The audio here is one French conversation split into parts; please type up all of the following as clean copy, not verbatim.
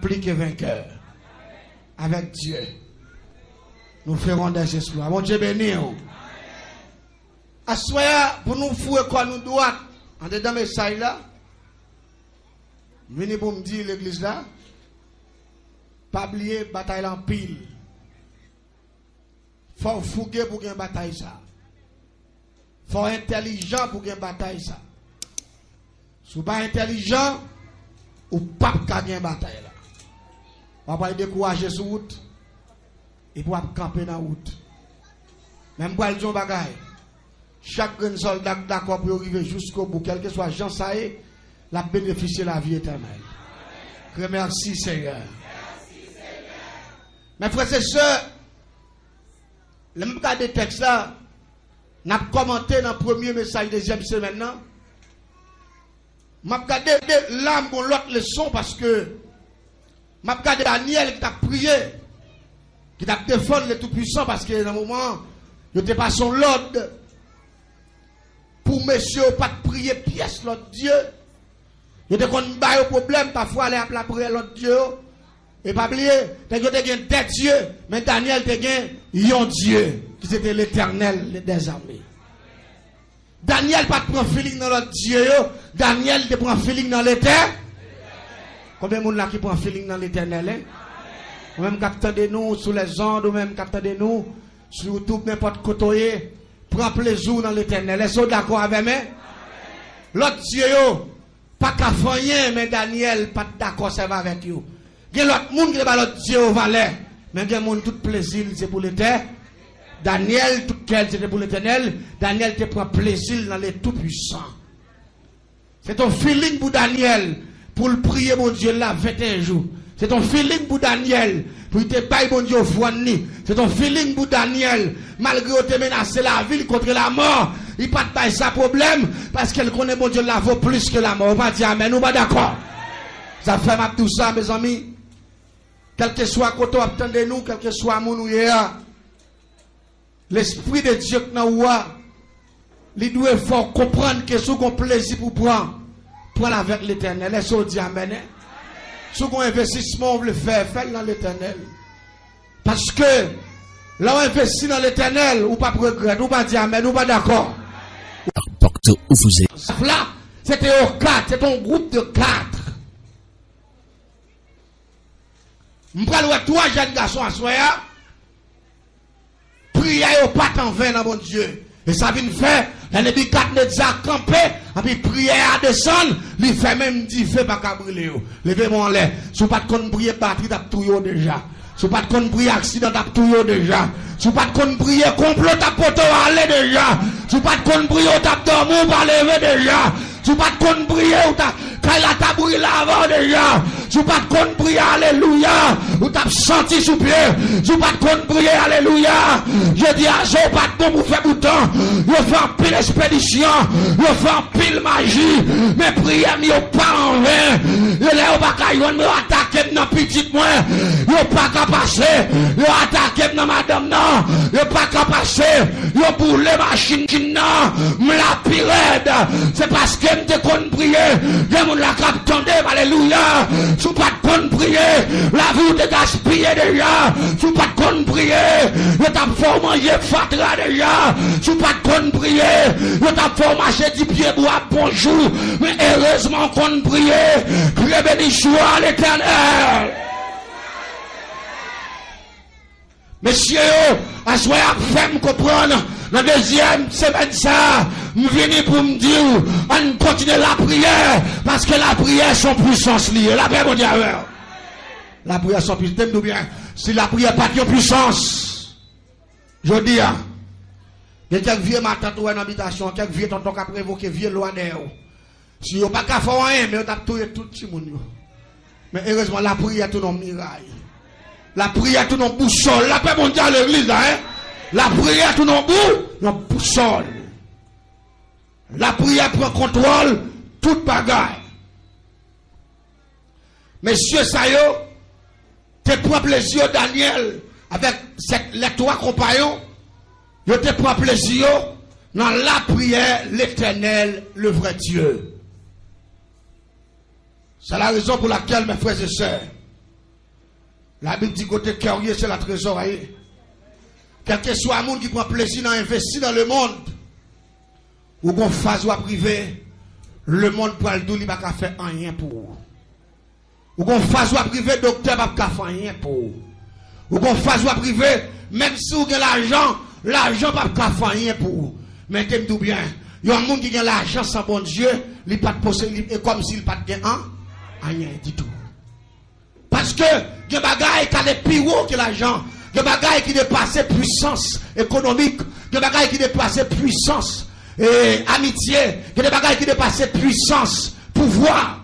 plus que vainqueur. Avec Dieu, nous ferons des exploits. Mon Dieu béni. Assoya, pour nous fouer quoi nous doit, en dedans mes sailles là, venez pour me dire l'église là, pas oublier bataille en pile. Faut fouguer pour gagner bataille ça. Faut intelligent pour gagner bataille ça. Si pas intelligent, ou pas gagner bataille là. On va pas décourager sur route et pour camper dans la route. Même pour le dire bagaille. Chaque grand soldat d'accord pour arriver jusqu'au bout, quel que soit Jean Saé, la bénéficier de la vie éternelle. Merci Seigneur. Mes frères et sœurs, le même cas des textes là, n'a commenté dans le premier message deuxième semaine maintenant. M'a regardé l'âme pour l'autre leçon parce que m'a regardé Daniel qui t'a prié, qui t'a défendu le Tout-Puissant parce que dans un moment, il n'était pas son l'ordre pour monsieur pas de prier pièce l'autre Dieu. Il était qu'on baille au problème, parfois aller à la prière l'autre Dieu. Et pas oublier, t'as gagné des dieux, mais Daniel t'a gagné un Dieu, qui c'était l'Éternel des armées. Daniel pas de prend feeling dans l'autre Dieu, Daniel te prend feeling dans l'Éternel. Combien de monde là qui prend feeling dans l'Éternel, hein? Ou même capteur de nous sous les ondes, ou même capteur de nous sur tout n'importe côté, prend plaisir dans l'Éternel. Est-ce que vous d'accord avec moi? L'autre Dieu, pas qu'à faire rien, mais Daniel pas d'accord, ça va avec vous. Il y a l'autre monde qui est pas l'autre Dieu au valet, mais il y a monde tout plaisir, c'est pour l'Éternel. Daniel, tout quel c'était pour l'Éternel. Daniel te prend plaisir dans les tout-puissants. C'est ton feeling pour Daniel, pour le prier, mon Dieu, là, 21 jours. C'est ton feeling pour Daniel, pour te bailler, mon Dieu, au fourni. C'est ton feeling pour Daniel, malgré que tu menacé la ville contre la mort. Il pas de ça problème, parce qu'elle connaît, mon Dieu, la vaut plus que la mort. On va dire amen, nous pas d'accord. Ça fait mal tout ça, mes amis. Quel que soit côté, attendez-nous, quel que soit mon l'Esprit de Dieu que nous avons, il doit faut comprendre que ce qu'on plaisir pour prendre avec l'Éternel. Est-ce qu'on dit amen? Ce qu'on investissement on veut faire, faites dans l'Éternel. Parce que là on investit dans l'Éternel, ou pas regretter, ou pas dire amen, ou pas d'accord. Docteur Oufouze. Là, c'était au 4, c'est un groupe de 4. Je prends 3 jeunes garçons à soya. Prière au pas en vain dans mon Dieu. Et ça vient faire, l'ennemi 4 ne dit à camper, et puis prière à descendre, il fait même 10 feux pas qu'à brûler. Levez-moi en l'air. Si vous pas de prier batterie, t'as tout déjà. Si vous pas de prier accident, t'as tout déjà. Si vous pas de prier complot, t'as poto aller déjà. Si vous pas de prier, t'as dormi, pas lever déjà. Si vous pas de prier, t'as la tabouille avant déjà. Si vous pas de prier, alléluia. Ou t'as senti sous pied. Si vous pas de prier, alléluia. Je dis à Joe, pas de bon pour faire bouton. Vous faites un pile expédition. Vous faites un pile magie. Mais prière, vous pas en vain. Vous n'avez pas qu'à attaquer dans petit moins. Vous n'avez pas qu'à passer. Vous attaquer dans madame non. Vous n'avez pas qu'à passer. Vous boulez machine non. Me la pirate. C'est parce que je te prier. Je me la captondé. Alléluia. Si vous pas de prier, la vie de gaspiller déjà. Si vous pas de prier, vous t'as fait manger fatra déjà. Si vous pas de prier, vous t'as fait marcher 10 pieds bois bonjour. Mais heureusement qu'on prie. Priez béni soit l'Éternel. Messieurs, à ce moment-là, faites comprendre. La deuxième semaine, ça, je viens pour me dire, on continue la prière, parce que la prière, son puissance liée. La prière, mon Dieu, la prière, son puissance. T'aimes-nous bien. Si la prière pas de puissance, je dis, il y a quelques vieux matins, dans l'habitation, quelques vieux tontons qui ont prévoqué, vieux loin d'air. Si vous n'avez pas qu'à faire rien, mais vous avez tout le monde. Mais heureusement, la prière, tout dans miraille. La prière, tout dans boussole. La paix mondiale, l'église, hein? La prière, tout dans boussole. La prière prend contrôle, toute bagaille. Messieurs, ça y est, te prend plaisir, Daniel, avec les 3 compagnons, je te prends plaisir dans la prière, l'Éternel, le vrai Dieu. C'est la raison pour laquelle, mes frères et sœurs, La Bible dit côté cœur, c'est la trésorerie. Quel que soit le monde qui prend plaisir à investir dans le monde, ou qu'on fasse ou à privé, le monde pour le double, il ne va pas faire rien pour vous. Ou qu'on fasse ou à privé, docteur ne va pas faire rien pour vous. Ou qu'on fasse ou à privé, même si vous avez l'argent ne va pas faire rien pour vous. Mais t'aimes bien. Il y a un monde qui a l'argent sans bon Dieu, il n'est pas possédé, comme s'il n'a pas de rien du tout. Parce que il y a des bagailles qui ont des plus haut que l'argent. Il y a des bagailles qui dépassent puissance économique. Il y a des bagailles qui dépassent puissance amitié. Il y a des bagailles qui dépassent puissance, pouvoir.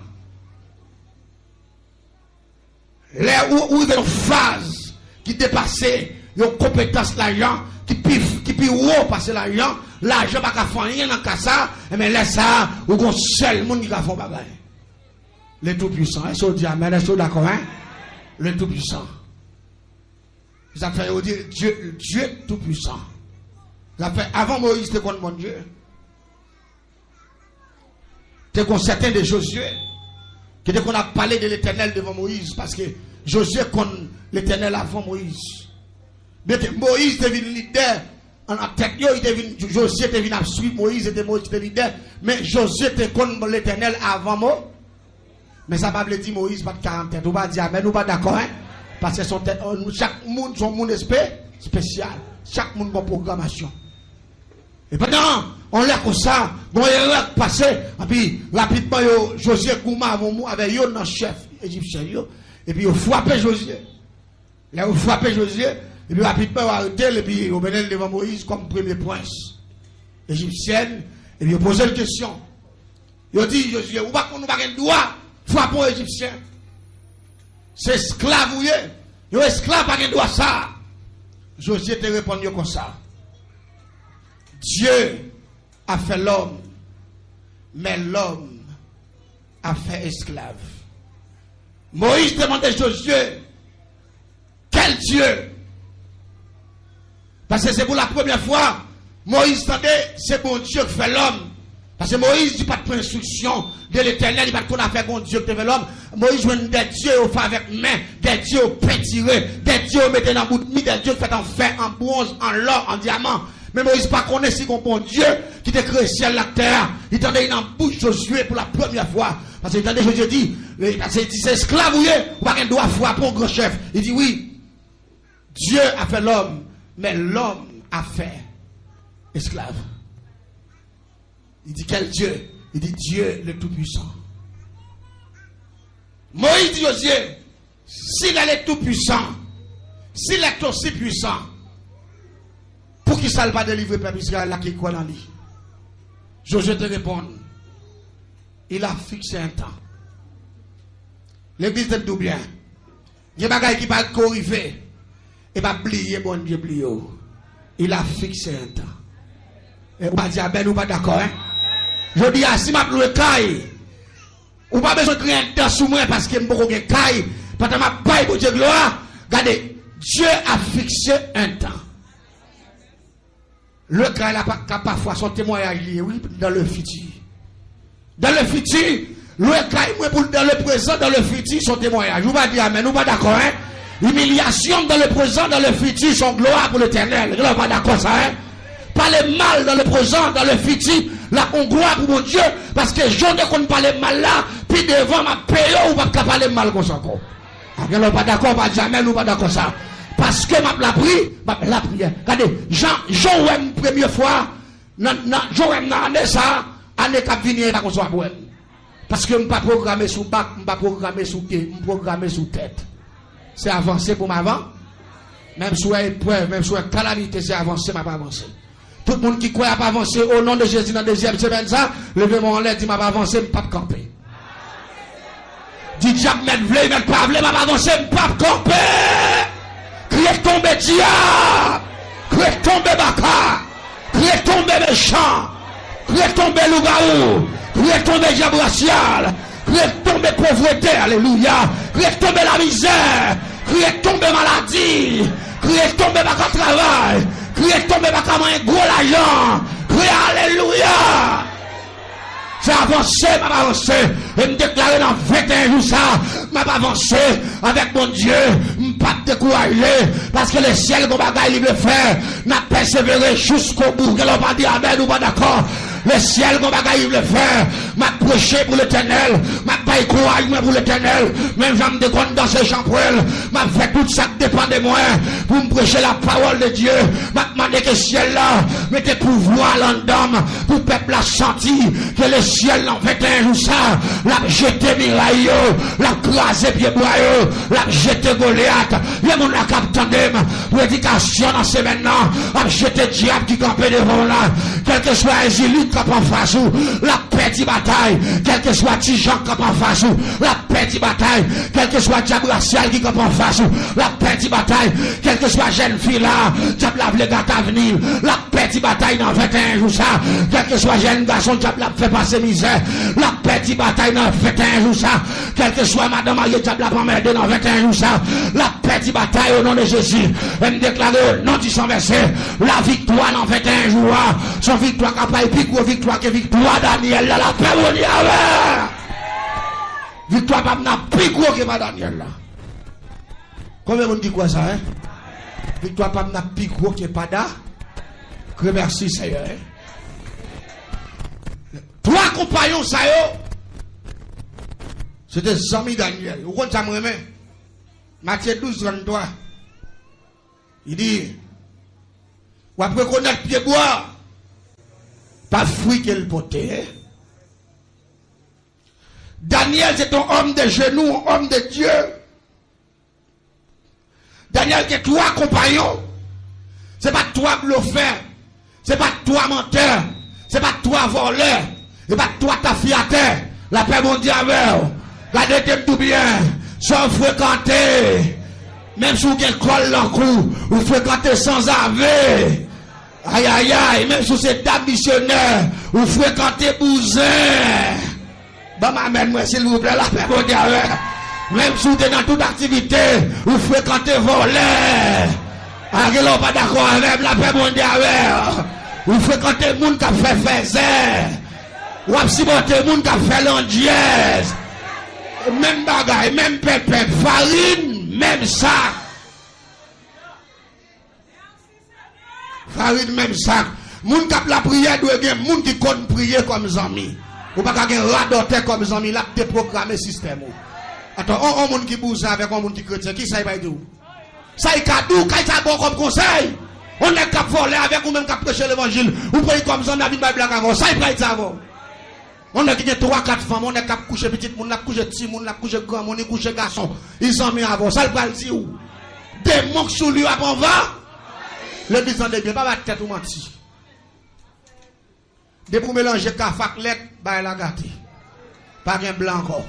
Là où il y a une phase qui dépasse une compétence l'argent, qui peut haut passer l'argent va pas faire rien dans le ça, mais là ça, ou qu'on seul monde qui va faire bagaille. Le tout-puissant, est-ce que vous dites amen, est-ce que vous d'accord, hein? Le tout-puissant. Ça fait dire Dieu tout-puissant. Ça fait avant Moïse, c'était contre mon Dieu. C'était contre certains de Josué. Qui était qu'on a parlé de l'éternel devant Moïse. Parce que Josué contre l'éternel avant Moïse. Mais Moïse était venu leader. En tête, Josué était venu suivre Moïse, était Moïse était leader. Mais Josué était contre l'éternel avant Moïse. Mais ça ne veut pas dire Moïse pas de 40 têtes. On va dire amen, nous pas d'accord, hein? Parce que chaque monde, son monde spécial. Chaque monde a une programmation. Et pendant, on l'a comme ça, bon, il a passé, et puis rapidement, Josué Gouma avec eux, dans le chef égyptien, et puis il a frappé Josué. Il a frappé Josué, et puis rapidement, il a arrêté, et puis il a mené devant Moïse comme premier prince égyptienne, et puis il a posé une question. Il a dit, Josué, nous n'avons pas de droit. Frapper aux Égyptiens. C'est esclave, vous voyez. Yo esclave pas de droit ça. Josué te répondu comme ça. Dieu a fait l'homme, mais l'homme a fait esclave. Moïse demandait à Josué, quel Dieu? Parce que c'est pour la première fois, Moïse entendait, c'est bon Dieu qui fait l'homme. Parce que Moïse dit pas de instruction de l'éternel, il pas qu'on a fait bon Dieu qui fait l'homme. Moïse joue des dieux au fait avec main, des dieux au peinturé, des dieux au mettre dans bout de mie, des dieux fait en fer, en bronze, en l'or, en diamant. Mais Moïse pas connaît si qu'on bon Dieu qui t'a créé ciel la terre. Il tendait dans bouche Josué pour la première fois. Parce que il tendait Josué dit, c'est esclave, vous voyez, ou pas qu'on doit frapper un grand chef. Il dit oui, Dieu a fait l'homme, mais l'homme a fait esclave. Il dit quel Dieu? Il dit Dieu le Tout-Puissant. Moïse dit Josué, s'il est tout-puissant, s'il est aussi puissant, pour qu'il ne s'aille pas délivrer peuple Israël là qui croit dans lui. Josué te répond, il a fixé un temps. L'église est tout bien. Il y a des bagages qui ne peuvent pas arriver. Et pas oublier, bon Dieu, oublier. Il a fixé un temps. Et on va dire, ben, nous pas d'accord, hein? Je dis, si je loué caille, ou pas besoin de créer un temps sous moi parce que je ne peux pas caille, parce que je ne pas pour Dieu gloire. Regardez, Dieu a fixé un temps. Le caille a parfois son témoignage lié, oui, dans le futur. Dans le futur, le caille, dans le présent, dans le futur, son témoignage. Vous va dire, amen, nous pas d'accord, hein? Humiliation dans le présent, dans le futur, son gloire pour l'éternel. Nous pas d'accord, ça, hein? Parler mal dans le présent, dans le futur, là on gloire pour mon Dieu, parce que je ne connais pas le mal là, puis devant ma paye ou pas parler mal comme ça encore. Nous pas d'accord, pas jamais, nous pas d'accord ça. Parce que la prière. Regardez, Jean ouem première fois, Jean ouem dans l'année ça, année qui vient là comme ça pour elle. Parce que je ne pas programmer sous bac, je ne pas programmer sous pied, je programmer sous tête. C'est avancé pour m'avant. Même sous une épreuve, même sous une calamité, c'est avancé, m'a pas avancé. Tout le monde qui croit à pas avancer au nom de Jésus dans la deuxième semaine, ça, levez-moi en l'air, dit m'a pas avancé, m'a pas camper. Dit diable, m'a pas vle, m'a pas avancé, m'a pas camper. Criez tomber diable, criez tomber baka, criez tomber méchant, criez tomber loup-garou, criez tomber diable racial, criez tomber pauvreté, alléluia, criez tomber la misère, criez tomber maladie, criez tomber baka travail. Criez tomber pas comme un gros l'argent. Criez alléluia. C'est avancé, m'a avancé. Et me déclarer dans 21 jours ça, m'a avancé avec mon Dieu. Pas pas décourager, parce que le ciel, qu'on bagaille, il veut faire, n'a persévéré jusqu'au bout, que l'on va dire amen ou pas d'accord. Le ciel, mon bagaille, il veut faire, m'a prêché pour l'éternel, m'a pas couragement pour l'éternel, même j'aime de compte dans ce champ pour elle, m'a fait tout ça qui dépend de moi, pour me prêcher la parole de Dieu, m'a demandé que le ciel là, mettez pouvoir là-dedans, pour le peuple a senti, que le ciel en 21 jours ça, l'a jeté miraille, l'a crasé pied bois, l'a jeté Goliath, les gens la captandem, prédication dans ce maintenant, l'a jeté diable qui campait devant là, quel que soit Ézélie qui en face, la petite bataille, quel que soit Tijan qui en face, la petite bataille, quel que soit diable racial qui en face, la petite bataille, quel que soit jeune fille là, diable la vle gâte à venir, la petite bataille dans 21 jours ça, quel que soit jeune garçon, diable la fait passer misère, la petite bataille dans 21 jours ça, quel que soit madame mariée, diable la m'emmerder dans 21 jours ça, la petite bataille au nom de Jésus, elle me déclare au nom du sang versé, la victoire dans 21 jours, son victoire capable de victoire que victoire Daniel là, la paix on y avait. Victoire pas n'a plus gros que ma Daniel là. Combien on dit quoi ça hein? Victoire pas n'a plus gros que pas da. Que merci Seigneur. Trois compagnons ça yo. C'était amis Daniel. Vous comptez ça me remet. Matthieu 12 33. Il dit ou après connaître pied bois. Pas fruit qu'elle portait. Daniel, c'est un homme de genoux, un homme de Dieu. Daniel, qui est trois compagnons. C'est pas toi bluffeur. C'est pas toi menteur. C'est pas toi voleur. C'est pas toi tafiateur. La paix mondiale. Regardez tout bien. Sans fréquenter. Même si vous avez col dans le cou, vous fréquentez sans aver. Aïe aïe aïe, même si c'est dame missionnaire, vous fréquentez bousin. Bon, m'amène-moi s'il vous plaît, la paix mondiale. Même si vous êtes dans toute activité, vous fréquentez voler. Arrêtez pas d'accord avec la paix mondiale. Vous fréquentez les gens qui fait faiser. Vous supportez les gens qui fait l'andièse. Même bagaille, même pépé, farine, même ça. Farine même sac. Moun kap la prière doit gen moun qui compte prier comme zami. Ou pas gen radoter comme zami là déprogrammer système. Attends, on moun qui bouge avec on moun qui chrétien qui ça va dire. Ça y kadou, kay ça bon comme conseil. On est cap voler avec ou même cap prêcher l'évangile. Ou prier comme zami David Bible avant. Ça y prête ça avant. On a qui 3-4 femmes, on est cap coucher petite moun, n'a coucher petit moun, n'a coucher grand moun, n'a coucher garçon. Ils ont mis avant. Ça le pral dire où? Démon sur lui avant va. Le disant de bien, pas la tête ou menti. De pour mélanger cafaclette, bah la gâté. Pas bien blanc encore.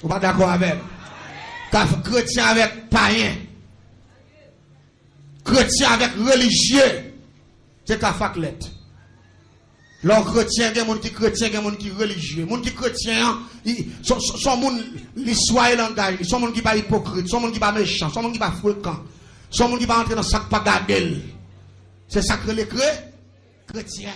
Vous pas d'accord avec? Chrétien avec païen. Chrétien avec religieux. C'est cafaclette. L'on chrétien, il y a des gens qui chrétien, il y a des gens qui religieux. Les gens qui chrétien, sont gens l'histoire et langage. Sont gens qui pas hypocrite, sont gens qui pas méchant, sont gens qui pas fréquent. Sont gens qui pas entrer dans le sac pas garder. C'est sacré les chrétiens.